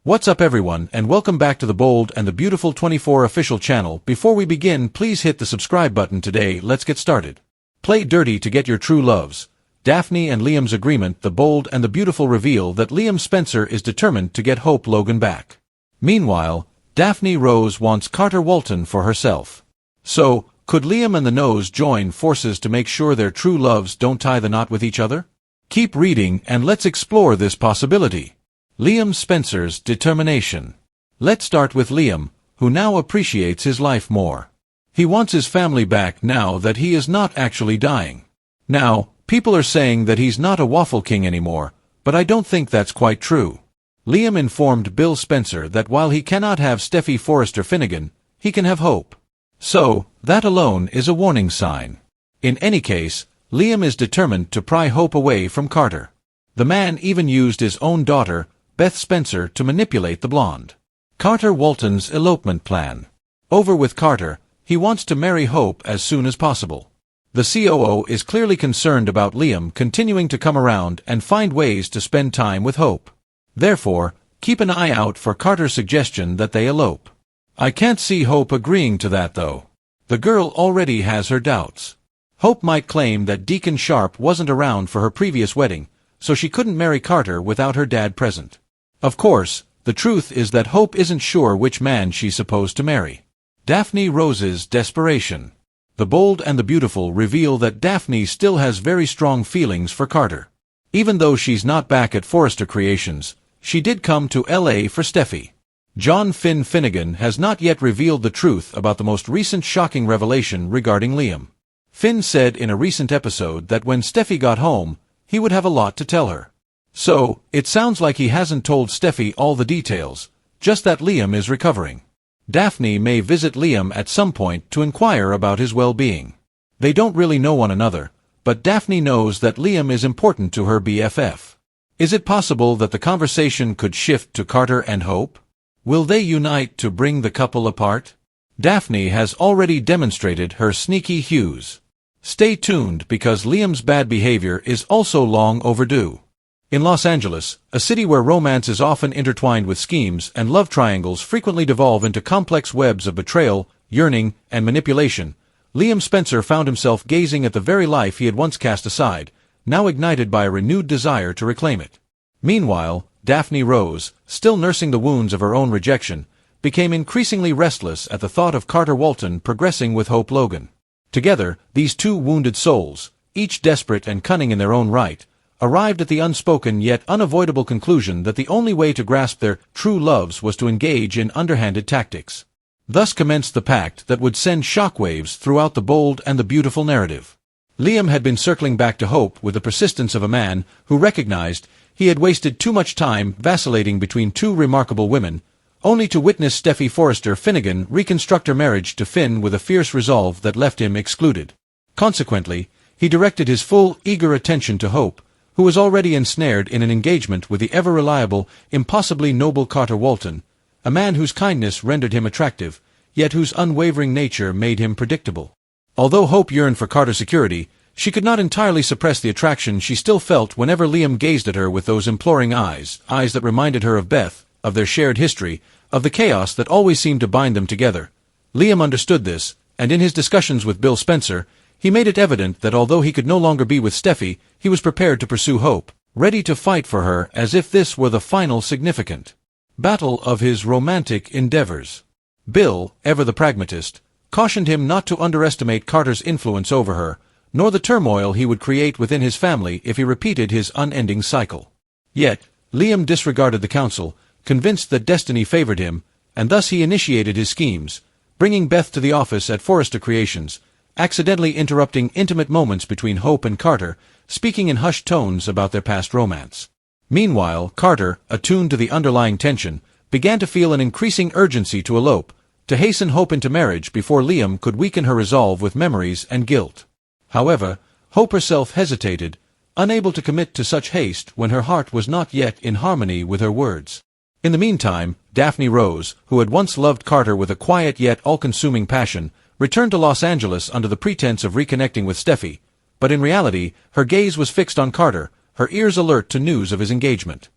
What's up everyone, and welcome back to the Bold and the Beautiful 24 official channel. Before we begin, please hit the subscribe button today. Let's get started. Play dirty to get your true loves. Daphne and Liam's agreement. The Bold and the Beautiful reveal that Liam Spencer is determined to get Hope Logan back. Meanwhile, Daphne Rose wants Carter Walton for herself. So, could Liam and the Nose join forces to make sure their true loves don't tie the knot with each other? Keep reading and let's explore this possibility. Liam Spencer's determination. Let's start with Liam, who now appreciates his life more. He wants his family back now that he is not actually dying. Now, people are saying that he's not a waffle king anymore, but I don't think that's quite true. Liam informed Bill Spencer that while he cannot have Steffy Forrester Finnegan, he can have Hope. So, that alone is a warning sign. In any case, Liam is determined to pry Hope away from Carter. The man even used his own daughter, Beth Spencer, to manipulate the blonde. Carter Walton's elopement plan. Over with Carter, he wants to marry Hope as soon as possible. The COO is clearly concerned about Liam continuing to come around and find ways to spend time with Hope. Therefore, keep an eye out for Carter's suggestion that they elope. I can't see Hope agreeing to that though. The girl already has her doubts. Hope might claim that Deacon Sharp wasn't around for her previous wedding, so she couldn't marry Carter without her dad present. Of course, the truth is that Hope isn't sure which man she's supposed to marry. Daphne Rose's desperation. The Bold and the Beautiful reveal that Daphne still has very strong feelings for Carter. Even though she's not back at Forrester Creations, she did come to LA for Steffy. John Finn Finnegan has not yet revealed the truth about the most recent shocking revelation regarding Liam. Finn said in a recent episode that when Steffy got home, he would have a lot to tell her. So, it sounds like he hasn't told Steffy all the details, just that Liam is recovering. Daphne may visit Liam at some point to inquire about his well-being. They don't really know one another, but Daphne knows that Liam is important to her BFF. Is it possible that the conversation could shift to Carter and Hope? Will they unite to bring the couple apart? Daphne has already demonstrated her sneaky hues. Stay tuned because Liam's bad behavior is also long overdue. In Los Angeles, a city where romance is often intertwined with schemes and love triangles frequently devolve into complex webs of betrayal, yearning, and manipulation, Liam Spencer found himself gazing at the very life he had once cast aside, now ignited by a renewed desire to reclaim it. Meanwhile, Daphne Rose, still nursing the wounds of her own rejection, became increasingly restless at the thought of Carter Walton progressing with Hope Logan. Together, these two wounded souls, each desperate and cunning in their own right, arrived at the unspoken yet unavoidable conclusion that the only way to grasp their true loves was to engage in underhanded tactics. Thus commenced the pact that would send shockwaves throughout the Bold and the Beautiful narrative. Liam had been circling back to Hope with the persistence of a man who recognized he had wasted too much time vacillating between two remarkable women, only to witness Steffy Forrester Finnegan reconstruct her marriage to Finn with a fierce resolve that left him excluded. Consequently, he directed his full, eager attention to Hope, who was already ensnared in an engagement with the ever-reliable, impossibly noble Carter Walton, a man whose kindness rendered him attractive, yet whose unwavering nature made him predictable. Although Hope yearned for Carter's security, she could not entirely suppress the attraction she still felt whenever Liam gazed at her with those imploring eyes that reminded her of Beth, of their shared history, of the chaos that always seemed to bind them together. Liam understood this, and in his discussions with Bill Spencer, he made it evident that although he could no longer be with Steffy, he was prepared to pursue Hope, ready to fight for her as if this were the final significant battle of his romantic endeavors. Bill, ever the pragmatist, cautioned him not to underestimate Carter's influence over her, nor the turmoil he would create within his family if he repeated his unending cycle. Yet, Liam disregarded the counsel, convinced that destiny favored him, and thus he initiated his schemes, bringing Beth to the office at Forrester Creations, accidentally interrupting intimate moments between Hope and Carter, speaking in hushed tones about their past romance. Meanwhile, Carter, attuned to the underlying tension, began to feel an increasing urgency to elope, to hasten Hope into marriage before Liam could weaken her resolve with memories and guilt. However, Hope herself hesitated, unable to commit to such haste when her heart was not yet in harmony with her words. In the meantime, Daphne Rose, who had once loved Carter with a quiet yet all-consuming passion, returned to Los Angeles under the pretense of reconnecting with Steffy, but in reality, her gaze was fixed on Carter, her ears alert to news of his engagement.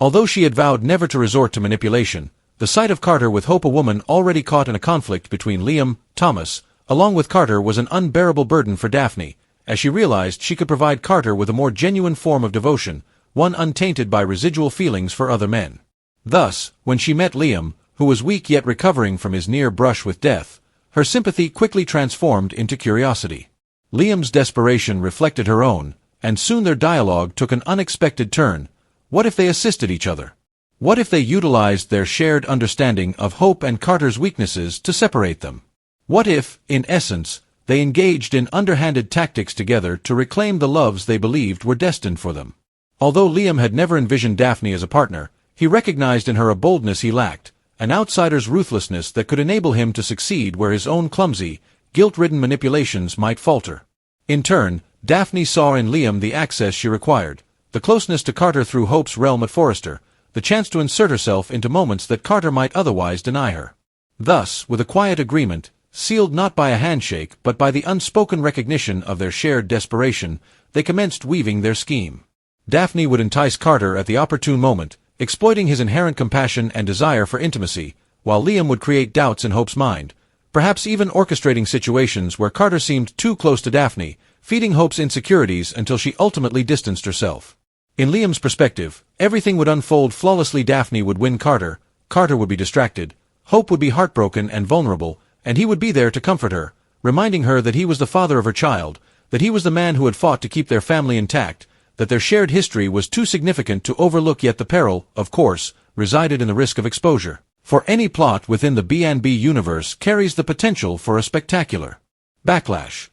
Although she had vowed never to resort to manipulation, the sight of Carter with Hope, a woman already caught in a conflict between Liam, Thomas, along with Carter, was an unbearable burden for Daphne, as she realized she could provide Carter with a more genuine form of devotion, one untainted by residual feelings for other men. Thus, when she met Liam, who was weak yet recovering from his near brush with death, her sympathy quickly transformed into curiosity. Liam's desperation reflected her own, and soon their dialogue took an unexpected turn. What if they assisted each other? What if they utilized their shared understanding of Hope and Carter's weaknesses to separate them? What if, in essence, they engaged in underhanded tactics together to reclaim the loves they believed were destined for them? Although Liam had never envisioned Daphne as a partner, he recognized in her a boldness he lacked, an outsider's ruthlessness that could enable him to succeed where his own clumsy, guilt-ridden manipulations might falter. In turn, Daphne saw in Liam the access she required, the closeness to Carter through Hope's realm at Forrester, the chance to insert herself into moments that Carter might otherwise deny her. Thus, with a quiet agreement, sealed not by a handshake but by the unspoken recognition of their shared desperation, they commenced weaving their scheme. Daphne would entice Carter at the opportune moment, exploiting his inherent compassion and desire for intimacy, while Liam would create doubts in Hope's mind, perhaps even orchestrating situations where Carter seemed too close to Daphne, feeding Hope's insecurities until she ultimately distanced herself. In Liam's perspective, everything would unfold flawlessly. Daphne would win Carter, Carter would be distracted, Hope would be heartbroken and vulnerable, and he would be there to comfort her, reminding her that he was the father of her child, that he was the man who had fought to keep their family intact, that their shared history was too significant to overlook. Yet the peril, of course, resided in the risk of exposure. For any plot within the B&B universe carries the potential for a spectacular backlash.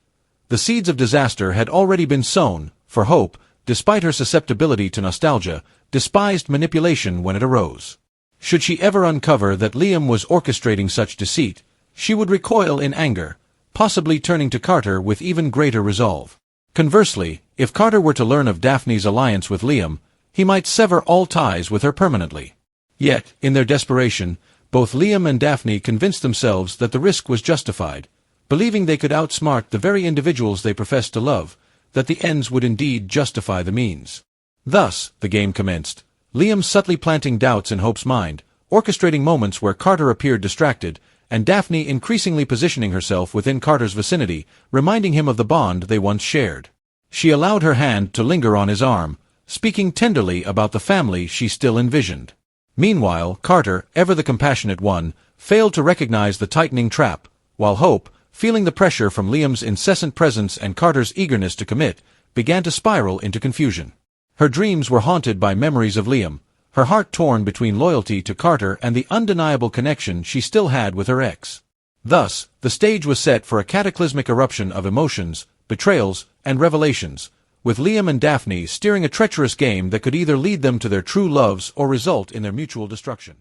The seeds of disaster had already been sown, for Hope, despite her susceptibility to nostalgia, despised manipulation when it arose. Should she ever uncover that Liam was orchestrating such deceit, she would recoil in anger, possibly turning to Carter with even greater resolve. Conversely, if Carter were to learn of Daphne's alliance with Liam, he might sever all ties with her permanently. Yet, in their desperation, both Liam and Daphne convinced themselves that the risk was justified, believing they could outsmart the very individuals they professed to love, that the ends would indeed justify the means. Thus, the game commenced, Liam subtly planting doubts in Hope's mind, orchestrating moments where Carter appeared distracted, and Daphne increasingly positioning herself within Carter's vicinity, reminding him of the bond they once shared. She allowed her hand to linger on his arm, speaking tenderly about the family she still envisioned. Meanwhile, Carter, ever the compassionate one, failed to recognize the tightening trap, while Hope, feeling the pressure from Liam's incessant presence and Carter's eagerness to commit, began to spiral into confusion. Her dreams were haunted by memories of Liam, her heart torn between loyalty to Carter and the undeniable connection she still had with her ex. Thus, the stage was set for a cataclysmic eruption of emotions, betrayals, and revelations, with Liam and Daphne steering a treacherous game that could either lead them to their true loves or result in their mutual destruction.